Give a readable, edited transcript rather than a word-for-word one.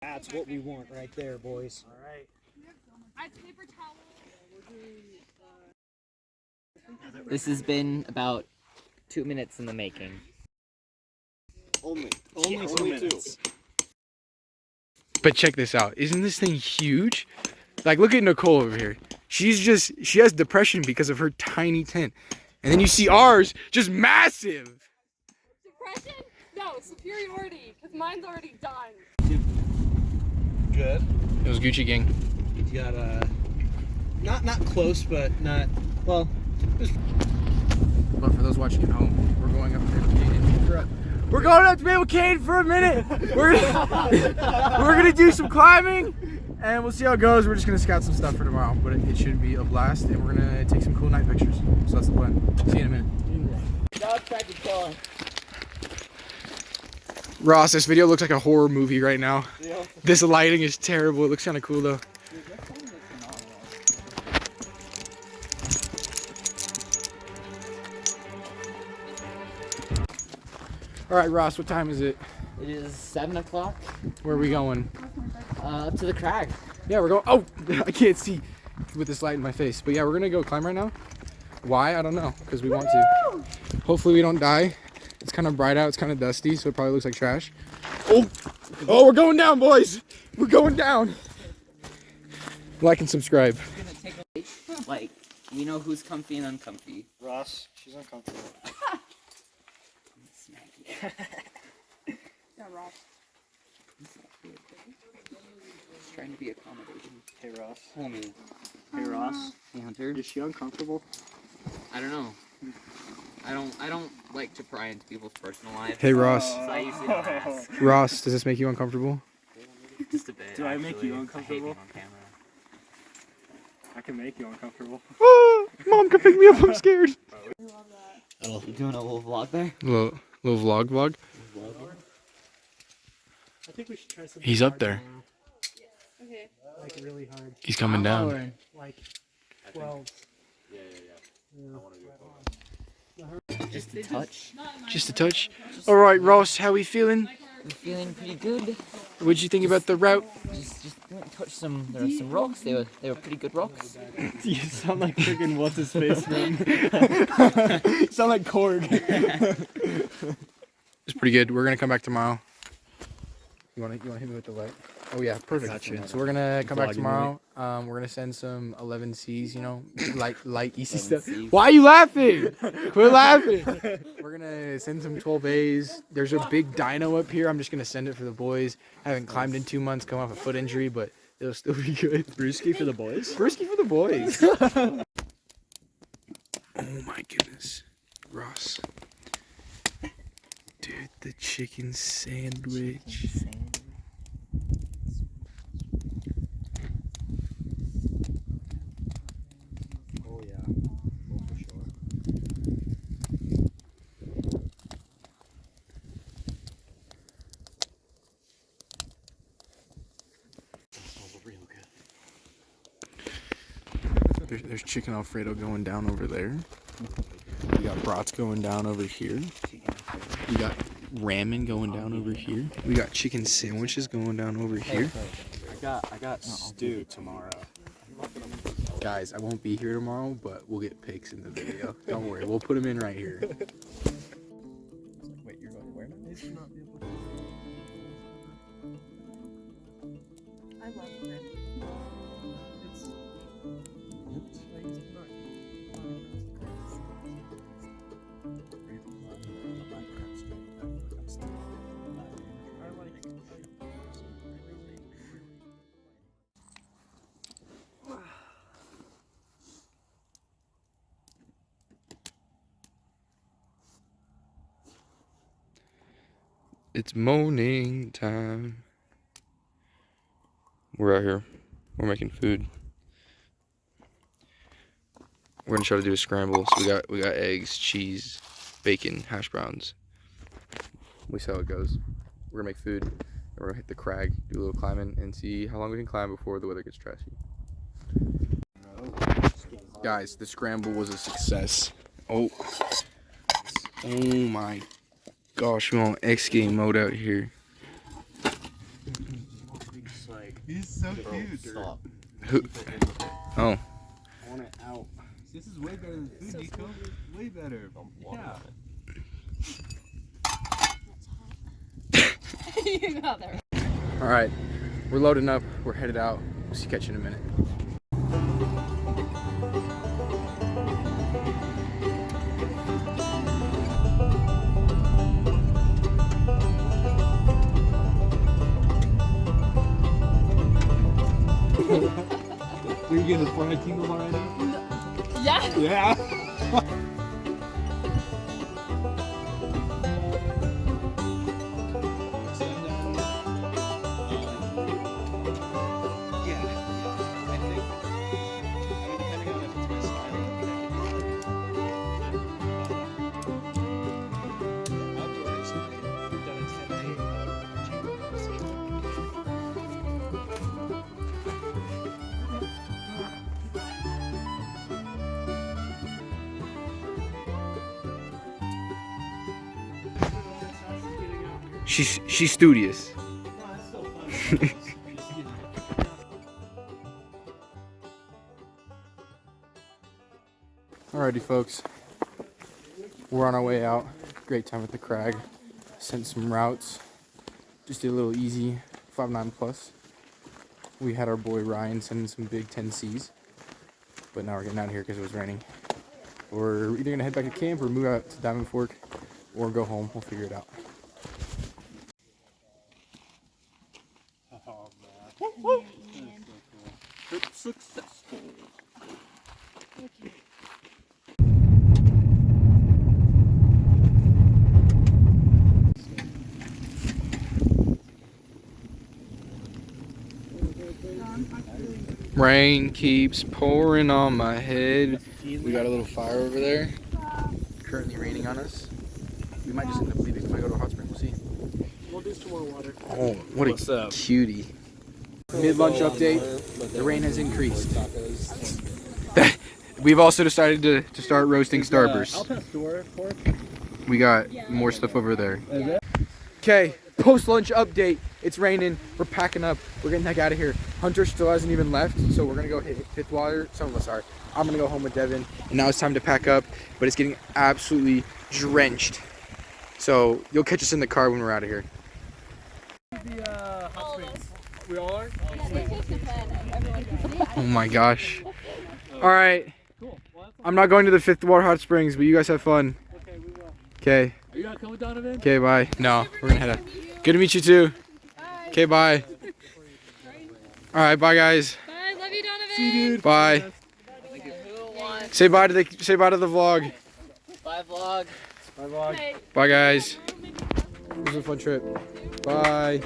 That's what we want right there, boys. All right. I have paper towel. This has been about 2 minutes in the making. Only 2 minutes. But check this out. Isn't this thing huge? Like, look at Nicole over here. She has depression because of her tiny tent. And then you see ours, just massive. Depression? No, superiority, because mine's already done. Good. It was Gucci Gang. You got not close, but not well. But for those watching at home, we're going up to Mabel Cave. We're going up to Mabel Cave for a minute. We're gonna do some climbing, and we'll see how it goes. We're just gonna scout some stuff for tomorrow, but it should be a blast, and we're gonna take some cool night pictures. So that's the plan. See you in a minute. Ross, this video looks like a horror movie right now. Yeah. This lighting is terrible. It looks kind of cool though. All right, Ross, what time is it? It is 7 o'clock. Where are we going? Up to the crag. Yeah, we're going. Oh, I can't see with this light in my face. But yeah, we're gonna go climb right now. Why? I don't know. Because we want to. Hopefully we don't die. It's kind of bright out. It's kind of dusty, so it probably looks like trash. Oh, we're going down, boys. We're going down. Like and subscribe. Like, we know who's comfy and uncomfy. Ross, she's uncomfortable. Yeah, Ross. Just trying to be accommodating. Hey, Ross. Homie. Hey, Ross. Hey, Hunter. Is she uncomfortable? I don't know. I don't like to pry into people's personal lives. Hey, Ross. So I usually don't ask. Ross, does this make you uncomfortable? Just a bit. Do I make you actually. uncomfortable? I hate being on camera. I can make you uncomfortable. Mom, come pick me up. I'm scared. You doing a little vlog there? Little vlog. I think we should try something. He's up hard there. tomorrow. Okay. Like really hard. He's coming down. Like 12. Just a touch. Just a touch. All right, Ross, how we feeling? I'm feeling pretty good. What'd you think about the route? Just went and touched some. There were some rocks. They were pretty good rocks. You sound like freaking what's his face, man. You sound like Korg. It's pretty good. We're gonna come back tomorrow. You wanna hit me with the light? Oh yeah, perfect. Gotcha. So we're gonna come back Vlogging tomorrow. We're gonna send some 11Cs, you know, light easy stuff. 11Cs. Why are you laughing? Quit laughing. We're gonna send some 12As. There's a big dyno up here. I'm just gonna send it for the boys. Haven't climbed in 2 months, come off a foot injury, but it'll still be good. Brewski for the boys? Brisky for the boys. Oh my goodness, Ross. Dude, the chicken sandwich. Oh yeah. Oh, for sure. There's chicken Alfredo going down over there. We got brats going down over here. We got ramen going down over here. We got chicken sandwiches going down over here. I got stew tomorrow. Guys, I won't be here tomorrow, but we'll get pics in the video. Don't worry, we'll put them in right here. Wait, you're going where now? I love it. It's morning time. We're out here. We're making food. We're gonna try to do a scramble. So we got eggs, cheese, bacon, hash browns. We see how it goes. We're gonna make food. And we're gonna hit the crag, do a little climbing, and see how long we can climb before the weather gets trashy. Guys, the scramble was a success. Oh my gosh, we're on X game mode out here. like. He's so cute. Stop. Who? Oh. I want it out. This is way better than food, Nico. Way better. Yeah. You got there. All right, we're loading up. We're headed out. We'll see you catch you in a minute. Are you getting the forehead tingle already? Yeah. Yeah. She's studious. Alrighty, folks. We're on our way out. Great time at the crag. Sent some routes. Just did a little easy 5.9 plus. We had our boy Ryan sending some big 10Cs. But now we're getting out of here because it was raining. We're either gonna head back to camp or move out to Diamond Fork or go home. We'll figure it out. It's successful. Rain keeps pouring on my head. We got a little fire over there. Currently raining on us. We might just end up leaving. We might go to a hot spring. We'll see. We'll do some more water. Oh, what What's a up? cutie. Mid-lunch update. The rain has increased. We've also decided to start roasting starbursts. Al Pastor pork. We got more stuff over there. Is it? Okay, post-lunch update. It's raining. We're packing up. We're getting the heck out of here. Hunter still hasn't even left, so we're gonna go hit fifth water. Some of us are. I'm gonna go home with Devin, and now it's time to pack up. But it's getting absolutely drenched. So you'll catch us in the car when we're out of here. The hot springs. We all are? Oh my gosh. All right. Cool. Well, that's I'm not going to the Fifth Ward Hot Springs, but you guys have fun. okay, we will. Okay. Are you not coming, Donovan? Okay, bye. No, we're gonna head out. Good to meet you too. Okay, bye. All right, bye guys. Bye. Love you, Donovan. See you, dude. Bye. Say bye to the vlog. Bye, vlog. Bye, vlog. Hey. Bye guys. It was a fun trip. Bye.